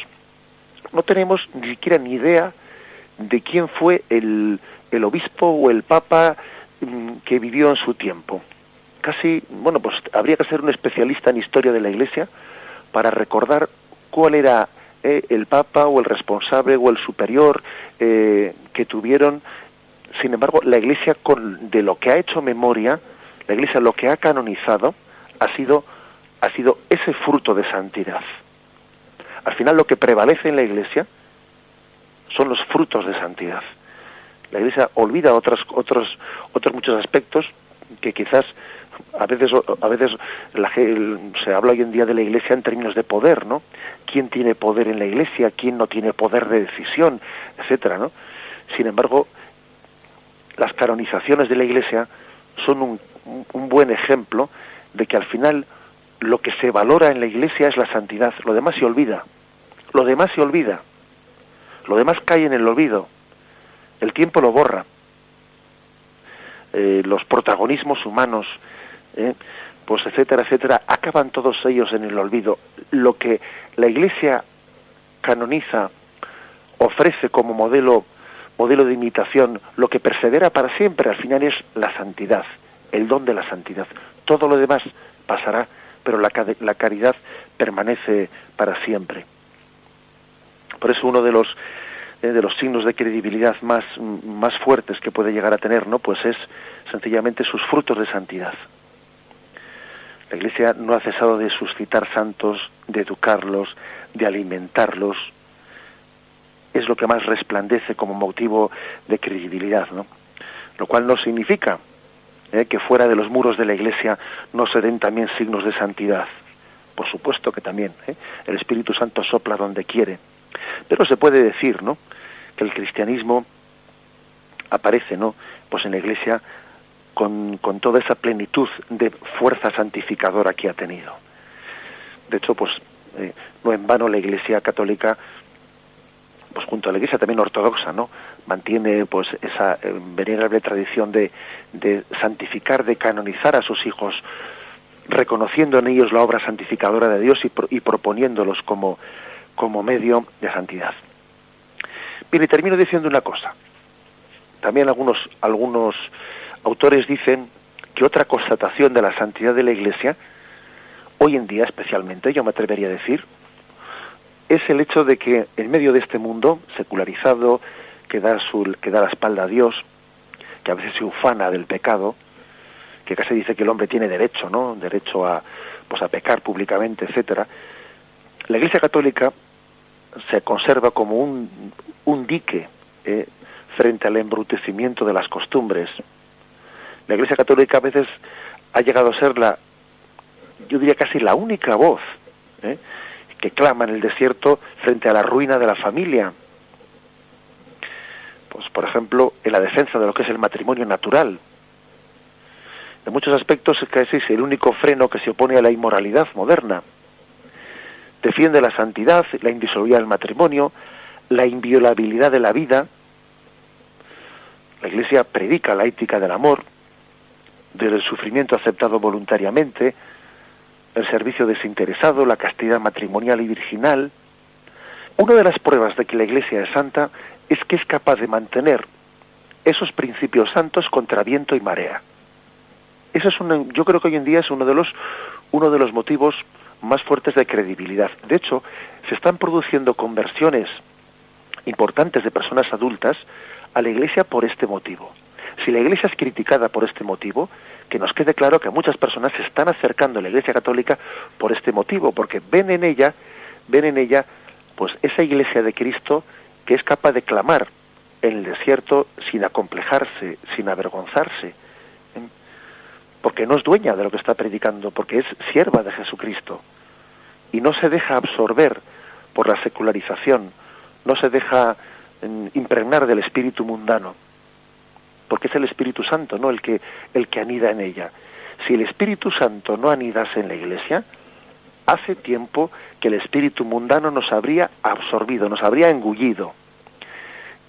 no tenemos ni siquiera ni idea de quién fue el obispo o el papa que vivió en su tiempo. Casi, bueno, pues habría que ser un especialista en historia de la Iglesia para recordar cuál era el papa o el responsable o el superior que tuvieron. Sin embargo, la Iglesia, de lo que ha hecho memoria, la Iglesia lo que ha canonizado ha sido ese fruto de santidad. Al final lo que prevalece en la Iglesia son los frutos de santidad. La Iglesia olvida otros muchos aspectos que quizás a veces se habla hoy en día de la Iglesia en términos de poder, ¿no? ¿Quién tiene poder en la Iglesia? ¿Quién no tiene poder de decisión? Etcétera, ¿no? Sin embargo, las canonizaciones de la Iglesia son un buen ejemplo de que al final lo que se valora en la Iglesia es la santidad. Lo demás se olvida. Lo demás cae en el olvido. El tiempo lo borra. Los protagonismos humanos, pues etcétera, etcétera, acaban todos ellos en el olvido. Lo que la Iglesia canoniza, ofrece como modelo de imitación, lo que persevera para siempre, al final es la santidad, el don de la santidad. Todo lo demás pasará, pero la caridad permanece para siempre. Por eso uno de los signos de credibilidad más fuertes que puede llegar a tener, ¿no?, pues es sencillamente sus frutos de santidad. La Iglesia no ha cesado de suscitar santos, de educarlos, de alimentarlos. Es lo que más resplandece como motivo de credibilidad, ¿no? Lo cual no significa que fuera de los muros de la Iglesia no se den también signos de santidad. Por supuesto que también, el Espíritu Santo sopla donde quiere. Pero se puede decir, ¿no?, que el cristianismo aparece, ¿no?, pues en la Iglesia con toda esa plenitud de fuerza santificadora que ha tenido. De hecho, pues no en vano la Iglesia católica, pues junto a la Iglesia también ortodoxa, ¿no?, mantiene pues esa venerable tradición de santificar, de canonizar a sus hijos reconociendo en ellos la obra santificadora de Dios y proponiéndolos como medio de santidad. Bien, y termino diciendo una cosa. También algunos autores dicen que otra constatación de la santidad de la Iglesia, hoy en día especialmente, yo me atrevería a decir, es el hecho de que en medio de este mundo secularizado, que da la espalda a Dios, que a veces se ufana del pecado, que casi dice que el hombre tiene derecho, ¿no? Derecho a pecar públicamente, etcétera. La Iglesia Católica se conserva como un dique frente al embrutecimiento de las costumbres. La Iglesia Católica a veces ha llegado a ser yo diría casi la única voz que clama en el desierto frente a la ruina de la familia. Pues, por ejemplo, en la defensa de lo que es el matrimonio natural. En muchos aspectos es casi el único freno que se opone a la inmoralidad moderna. Defiende la santidad, la indisolubilidad del matrimonio, la inviolabilidad de la vida. La Iglesia predica la ética del amor, del sufrimiento aceptado voluntariamente, el servicio desinteresado, la castidad matrimonial y virginal. Una de las pruebas de que la Iglesia es santa es que es capaz de mantener esos principios santos contra viento y marea. Eso yo creo que hoy en día es uno de los motivos más fuertes de credibilidad. De hecho, se están produciendo conversiones importantes de personas adultas a la Iglesia por este motivo. Si la Iglesia es criticada por este motivo, que nos quede claro que muchas personas se están acercando a la Iglesia Católica por este motivo, porque ven en ella pues esa Iglesia de Cristo que es capaz de clamar en el desierto sin acomplejarse, sin avergonzarse, porque no es dueña de lo que está predicando, porque es sierva de Jesucristo y no se deja absorber por la secularización, no se deja impregnar del espíritu mundano, porque es el Espíritu Santo, ¿no?, el que anida en ella. Si el Espíritu Santo no anidase en la Iglesia, hace tiempo que el espíritu mundano nos habría absorbido, nos habría engullido,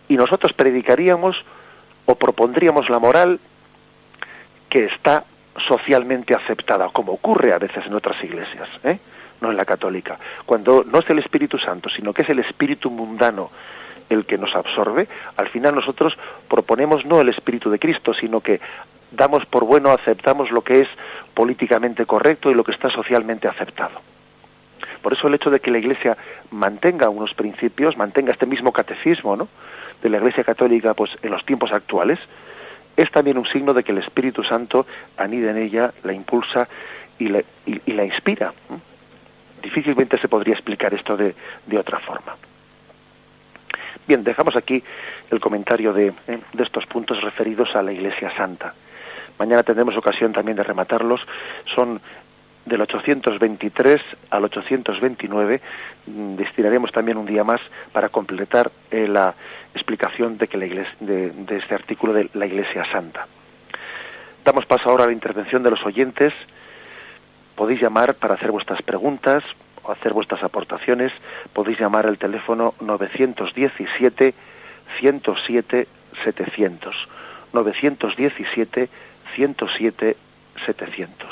y nosotros predicaríamos o propondríamos la moral que está socialmente aceptada, como ocurre a veces en otras iglesias, no en la católica. Cuando no es el Espíritu Santo, sino que es el espíritu mundano el que nos absorbe, al final nosotros proponemos no el Espíritu de Cristo, sino que damos por bueno, aceptamos lo que es políticamente correcto y lo que está socialmente aceptado. Por eso el hecho de que la Iglesia mantenga unos principios, mantenga este mismo catecismo, ¿no?, de la Iglesia Católica, pues en los tiempos actuales, es también un signo de que el Espíritu Santo anida en ella, la impulsa y la inspira. Difícilmente se podría explicar esto de otra forma. Bien, dejamos aquí el comentario de estos puntos referidos a la Iglesia Santa. Mañana tendremos ocasión también de rematarlos. Son del 823 al 829. Destinaremos también un día más para completar la explicación de que la Iglesia, de este artículo de la Iglesia Santa. Damos paso ahora a la intervención de los oyentes. Podéis llamar para hacer vuestras preguntas o hacer vuestras aportaciones. Podéis llamar al teléfono 917 107 700. 917 107 700.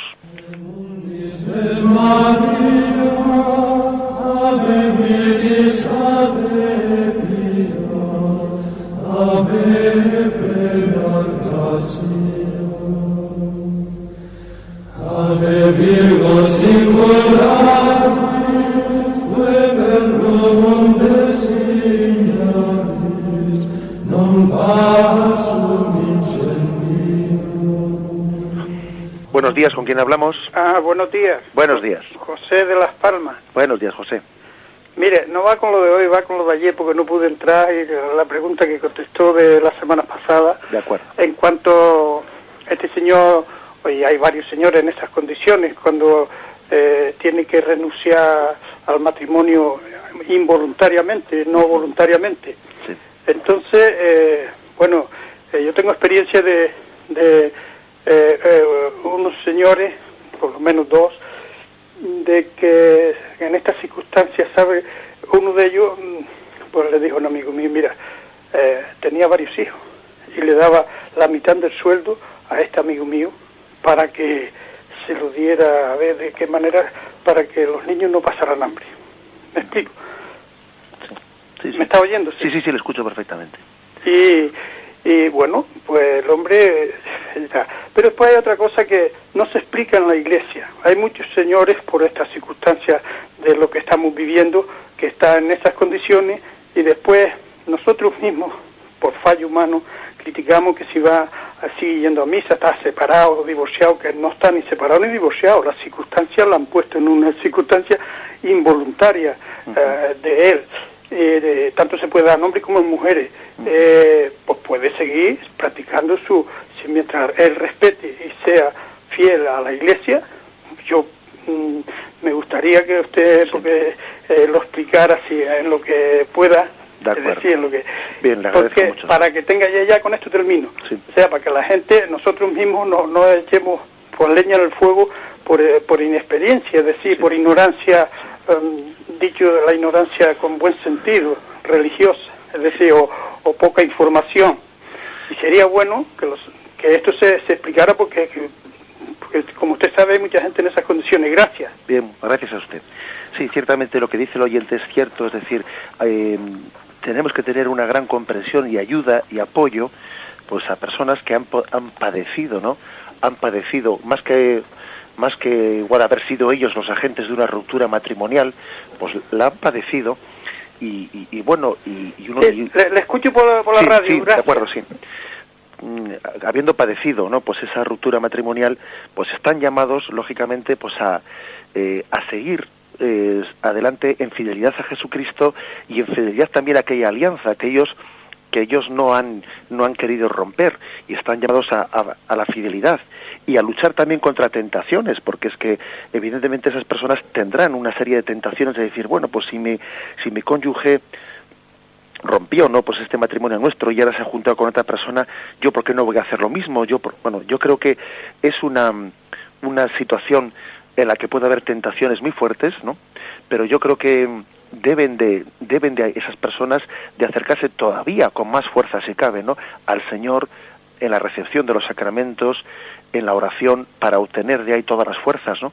Buenos días, ¿con quién hablamos? Buenos días. Buenos días. José de Las Palmas. Buenos días, José. Mire, no va con lo de hoy, va con lo de ayer porque no pude entrar y la pregunta que contestó de la semana pasada. De acuerdo. En cuanto a este señor, hoy hay varios señores en estas condiciones, cuando tiene que renunciar al matrimonio involuntariamente, no voluntariamente. Sí. Entonces, yo tengo experiencia de unos señores, por lo menos dos, de que en estas circunstancias, ¿sabe? Uno de ellos, pues le dijo a un amigo mío, mira, tenía varios hijos y le daba la mitad del sueldo a este amigo mío para que se lo diera a ver de qué manera para que los niños no pasaran hambre. ¿Me explico? Sí, sí. ¿Me está oyendo? Sí, le escucho perfectamente. Y bueno, pues el hombre... Pero después hay otra cosa que no se explica en la Iglesia. Hay muchos señores, por estas circunstancias de lo que estamos viviendo, que están en esas condiciones, y después nosotros mismos, por fallo humano, criticamos que si va así yendo a misa, está separado o divorciado, que no está ni separado ni divorciado. Las circunstancias la han puesto en una circunstancia involuntaria de él. Tanto se puede dar en hombres como en mujeres. Pues puede seguir practicando mientras él respete y sea fiel a la Iglesia. Yo me gustaría que usted lo explicara así en lo que pueda. De acuerdo. Es decir, en lo que, bien, le agradezco mucho. Para que tenga ya con esto termino. Sí. O sea, para que la gente, nosotros mismos no echemos por leña en el fuego por inexperiencia, es decir, por ignorancia, dicho la ignorancia con buen sentido, religiosa, es decir, o poca información. Y sería bueno que esto se explicara porque, como usted sabe, hay mucha gente en esas condiciones. Gracias. Bien, gracias a usted. Sí, ciertamente lo que dice el oyente es cierto, es decir, tenemos que tener una gran comprensión y ayuda y apoyo pues a personas que han padecido, ¿no? Han padecido, más que igual haber sido ellos los agentes de una ruptura matrimonial, pues la han padecido y bueno, y uno... Sí, le escucho por la radio. Sí, gracias. de acuerdo, sí. Habiendo padecido, ¿no?, pues esa ruptura matrimonial, pues están llamados, lógicamente, pues a seguir adelante en fidelidad a Jesucristo y en fidelidad también a aquella alianza que ellos no han querido romper, y están llamados a la fidelidad y a luchar también contra tentaciones, porque es que evidentemente esas personas tendrán una serie de tentaciones de decir, bueno, pues si mi cónyuge rompió, ¿no?, pues este matrimonio nuestro y ahora se ha juntado con otra persona, yo por qué no voy a hacer lo mismo. Yo creo que es una situación en la que puede haber tentaciones muy fuertes, ¿no? Pero yo creo que deben de esas personas de acercarse todavía con más fuerza, si cabe, ¿no?, al Señor en la recepción de los sacramentos, en la oración, para obtener de ahí todas las fuerzas, ¿no?,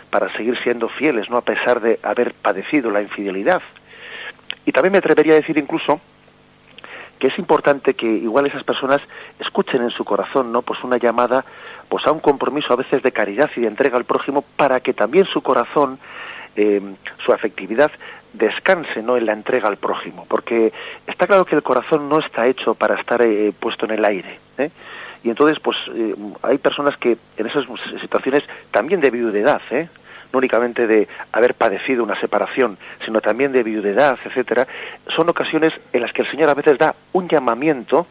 para seguir siendo fieles, ¿no?, a pesar de haber padecido la infidelidad. Y también me atrevería a decir incluso que es importante que igual esas personas escuchen en su corazón, ¿no?, pues una llamada pues a un compromiso a veces de caridad y de entrega al prójimo, para que también su corazón, su afectividad, descanse, ¿no?, en la entrega al prójimo, porque está claro que el corazón no está hecho para estar puesto en el aire, y entonces pues hay personas que en esas situaciones también de viudedad, no únicamente de haber padecido una separación, sino también de viudedad, etcétera, son ocasiones en las que el Señor a veces da un llamamiento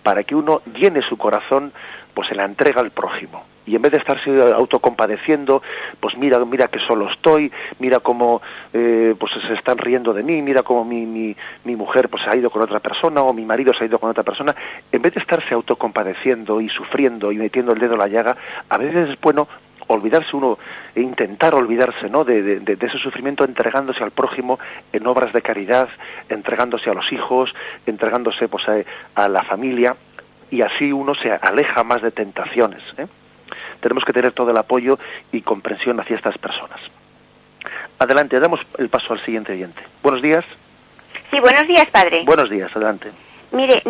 para que uno llene su corazón pues en la entrega al prójimo, y en vez de estarse autocompadeciendo, pues mira que solo estoy, mira cómo pues se están riendo de mí, mira cómo mi mujer pues ha ido con otra persona, o mi marido se ha ido con otra persona, en vez de estarse autocompadeciendo y sufriendo y metiendo el dedo en la llaga, a veces es bueno olvidarse uno, e intentar olvidarse, ¿no?, de ese sufrimiento, entregándose al prójimo en obras de caridad, entregándose a los hijos, entregándose pues a la familia, y así uno se aleja más de tentaciones. Tenemos que tener todo el apoyo y comprensión hacia estas personas. Adelante, damos el paso al siguiente oyente. Buenos días. Sí, buenos días, padre. Buenos días, adelante. Mire,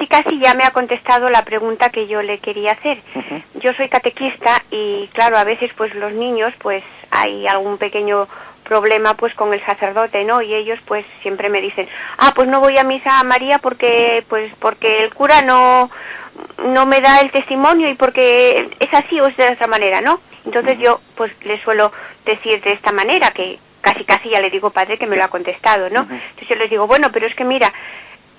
casi ya me ha contestado la pregunta que yo le quería hacer. Uh-huh. Yo soy catequista y, claro, a veces pues los niños, pues hay algún pequeño problema pues con el sacerdote, ¿no? Y ellos pues siempre me dicen, pues no voy a misa a María porque el cura no me da el testimonio y porque es así o es de otra manera, ¿no? Entonces yo pues le suelo decir de esta manera, que casi ya le digo, padre, que me lo ha contestado, ¿no? Uh-huh. Entonces yo les digo, bueno, pero es que mira,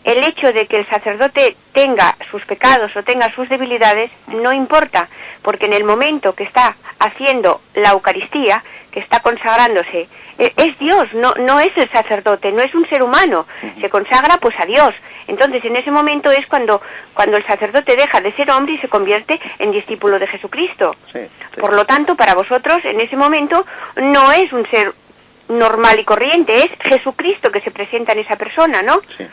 el hecho de que el sacerdote tenga sus pecados o tenga sus debilidades no importa, porque en el momento que está haciendo la Eucaristía, que está consagrándose, es Dios, no es el sacerdote, no es un ser humano, se consagra pues a Dios. Entonces en ese momento es cuando el sacerdote deja de ser hombre y se convierte en discípulo de Jesucristo. Sí. Por lo tanto, para vosotros en ese momento no es un ser normal y corriente, es Jesucristo que se presenta en esa persona, ¿no? Sí.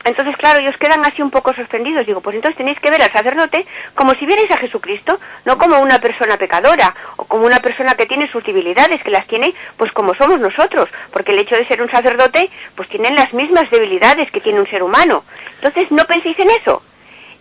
Entonces, claro, ellos quedan así un poco sorprendidos. Digo, pues entonces tenéis que ver al sacerdote como si vierais a Jesucristo, no como una persona pecadora, o como una persona que tiene sus debilidades, que las tiene pues como somos nosotros, porque el hecho de ser un sacerdote, pues tienen las mismas debilidades que tiene un ser humano. Entonces, no penséis en eso.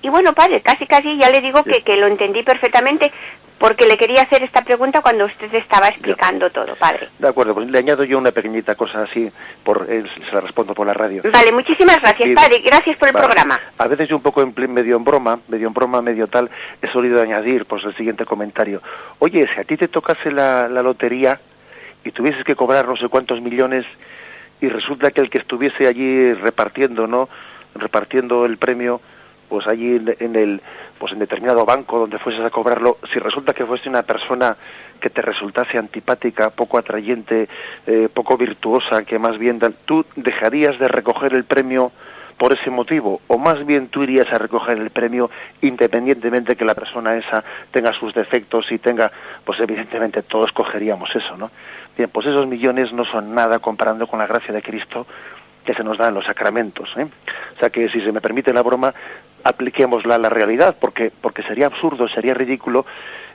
Y bueno, padre, casi ya le digo que lo entendí perfectamente, porque le quería hacer esta pregunta cuando usted estaba explicando todo, padre. De acuerdo, pues le añado yo una pequeñita cosa así, se la respondo por la radio. Vale, muchísimas gracias, padre, gracias por el programa. A veces yo un poco medio en broma, medio tal, he solido añadir pues el siguiente comentario. Oye, si a ti te tocase la lotería y tuvieses que cobrar no sé cuántos millones y resulta que el que estuviese allí repartiendo el premio, pues allí en determinado banco donde fueses a cobrarlo, si resulta que fuese una persona que te resultase antipática, poco atrayente, poco virtuosa, que más bien ¿tú dejarías de recoger el premio por ese motivo? ¿O más bien tú irías a recoger el premio independientemente de que la persona esa tenga sus defectos y tenga, pues evidentemente todos cogeríamos eso, ¿no? Bien, pues esos millones no son nada comparando con la gracia de Cristo que se nos da en los sacramentos, ¿eh? O sea que, si se me permite la broma, apliquémosla a la realidad, porque sería absurdo, sería ridículo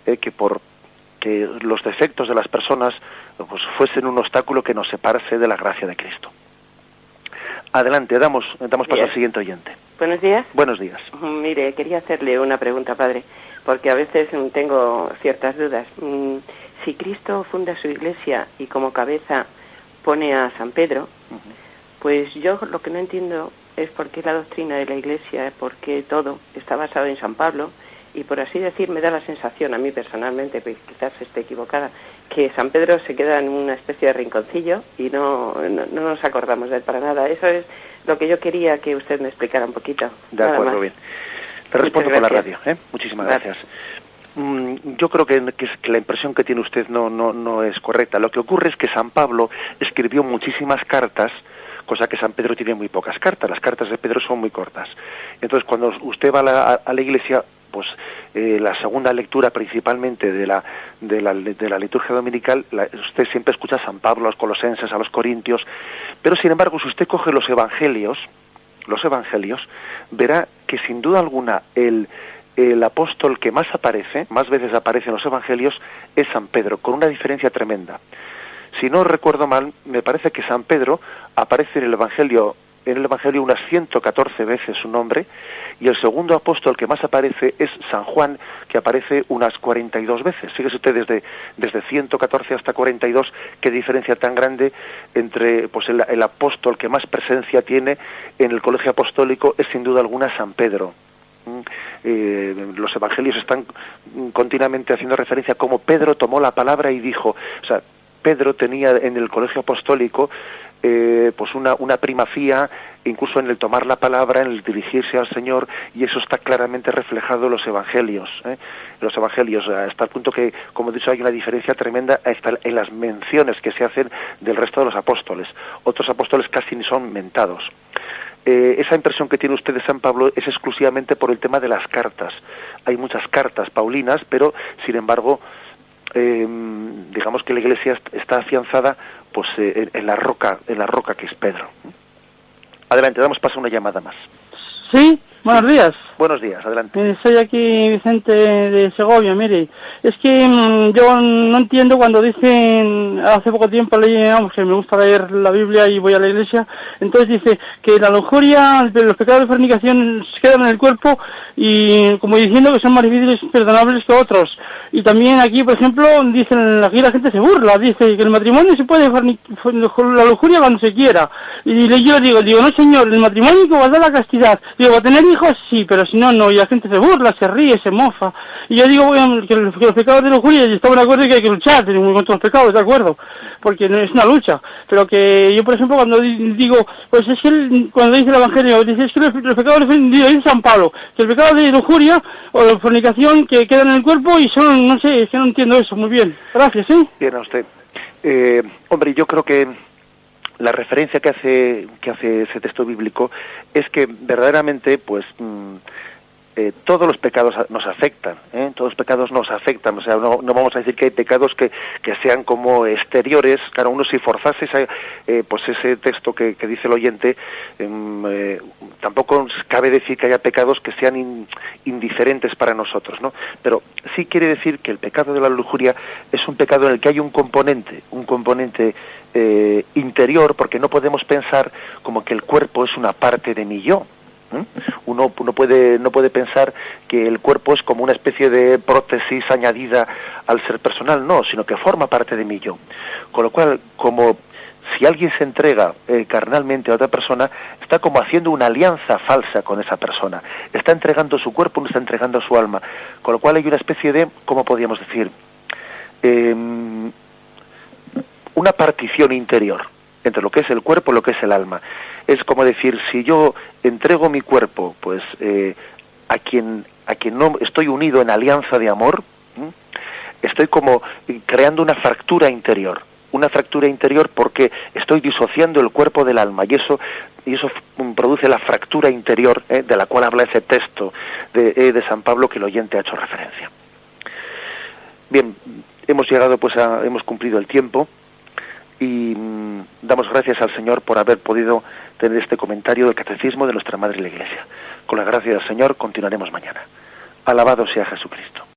que los defectos de las personas pues fuesen un obstáculo que nos separase de la gracia de Cristo. Adelante, damos paso al siguiente oyente. Buenos días. Buenos días. Mire, quería hacerle una pregunta, padre, porque a veces tengo ciertas dudas. Si Cristo funda su iglesia y como cabeza pone a San Pedro, pues yo lo que no entiendo es por qué la doctrina de la Iglesia, por qué todo está basado en San Pablo, y por así decir me da la sensación a mí personalmente, pues quizás esté equivocada, que San Pedro se queda en una especie de rinconcillo y no nos acordamos de él para nada. Eso es lo que yo quería que usted me explicara un poquito. De acuerdo, bien. Te respondo por la radio, ¿eh? Muchísimas gracias. Yo creo que la impresión que tiene usted no es correcta. Lo que ocurre es que San Pablo escribió muchísimas cartas, cosa que San Pedro tiene muy pocas cartas. Las cartas de Pedro son muy cortas. Entonces, cuando usted va a la iglesia, pues la segunda lectura principalmente de la liturgia dominical, usted siempre escucha a San Pablo, a los colosenses, a los corintios, pero sin embargo, si usted coge los evangelios, verá que sin duda alguna el apóstol que más veces aparece en los evangelios, es San Pedro, con una diferencia tremenda. Si no recuerdo mal, me parece que San Pedro aparece en el Evangelio unas 114 veces su nombre, y el segundo apóstol que más aparece es San Juan, que aparece unas 42 veces. Fíjese usted, desde 114 hasta 42, qué diferencia tan grande entre pues el apóstol que más presencia tiene en el colegio apostólico es sin duda alguna San Pedro. Los evangelios están continuamente haciendo referencia a cómo Pedro tomó la palabra y dijo, o sea, Pedro tenía en el colegio apostólico pues una primacía, incluso en el tomar la palabra, en el dirigirse al Señor, y eso está claramente reflejado en los evangelios, hasta el punto que, como he dicho, hay una diferencia tremenda en las menciones que se hacen del resto de los apóstoles. Otros apóstoles casi ni son mentados. Esa impresión que tiene usted de San Pablo es exclusivamente por el tema de las cartas. Hay muchas cartas paulinas, pero sin embargo digamos que la Iglesia está afianzada pues en la roca que es Pedro. Adelante, damos paso a una llamada más. Sí, buenos días. Buenos días, adelante. Soy aquí Vicente de Segovia. Mire, es que yo no entiendo cuando dicen, hace poco tiempo leí, que me gusta leer la Biblia y voy a la iglesia, entonces dice que la lujuria, los pecados de fornicación se quedan en el cuerpo, y como diciendo que son más difíciles perdonables que otros. Y también aquí, por ejemplo, dicen, aquí la gente se burla, dice que el matrimonio se puede la lujuria cuando se quiera. Y yo digo, no señor, el matrimonio que guarda la castidad. Digo, a tener hijos sí, pero si no, y la gente se burla, se ríe, se mofa. Y yo digo que los pecados de lujuria, y estamos de acuerdo que hay que luchar contra los pecados, de acuerdo, porque no es una lucha. Pero que yo, por ejemplo, cuando digo, pues es que cuando dice el Evangelio, dice es que los pecados de San Pablo, que el pecado de lujuria o de fornicación que quedan en el cuerpo y son, no sé, es que no entiendo eso muy bien. Gracias, ¿sí? Bien, a usted. Hombre, yo creo que la referencia que hace ese texto bíblico es que verdaderamente, pues, todos los pecados nos afectan, todos los pecados nos afectan, o sea, no vamos a decir que hay pecados que sean como exteriores. Claro, uno si forzase pues ese texto que dice el oyente, tampoco cabe decir que haya pecados que sean indiferentes para nosotros, ¿no? Pero sí quiere decir que el pecado de la lujuria es un pecado en el que hay un componente interior, porque no podemos pensar como que el cuerpo es una parte de mi yo. Uno no puede pensar que el cuerpo es como una especie de prótesis añadida al ser personal, no, sino que forma parte de mí yo. Con lo cual, como si alguien se entrega carnalmente a otra persona, está como haciendo una alianza falsa con esa persona. Está entregando su cuerpo, no está entregando su alma. Con lo cual hay una especie de, ¿cómo podríamos decir? Una partición interior entre lo que es el cuerpo y lo que es el alma. Es como decir, si yo entrego mi cuerpo, pues a quien no estoy unido en alianza de amor, estoy como creando una fractura interior porque estoy disociando el cuerpo del alma, y eso produce la fractura interior de la cual habla ese texto de San Pablo que el oyente ha hecho referencia. Bien, hemos cumplido el tiempo. Y damos gracias al Señor por haber podido tener este comentario del Catecismo de nuestra Madre la Iglesia. Con la gracia del Señor continuaremos mañana. Alabado sea Jesucristo.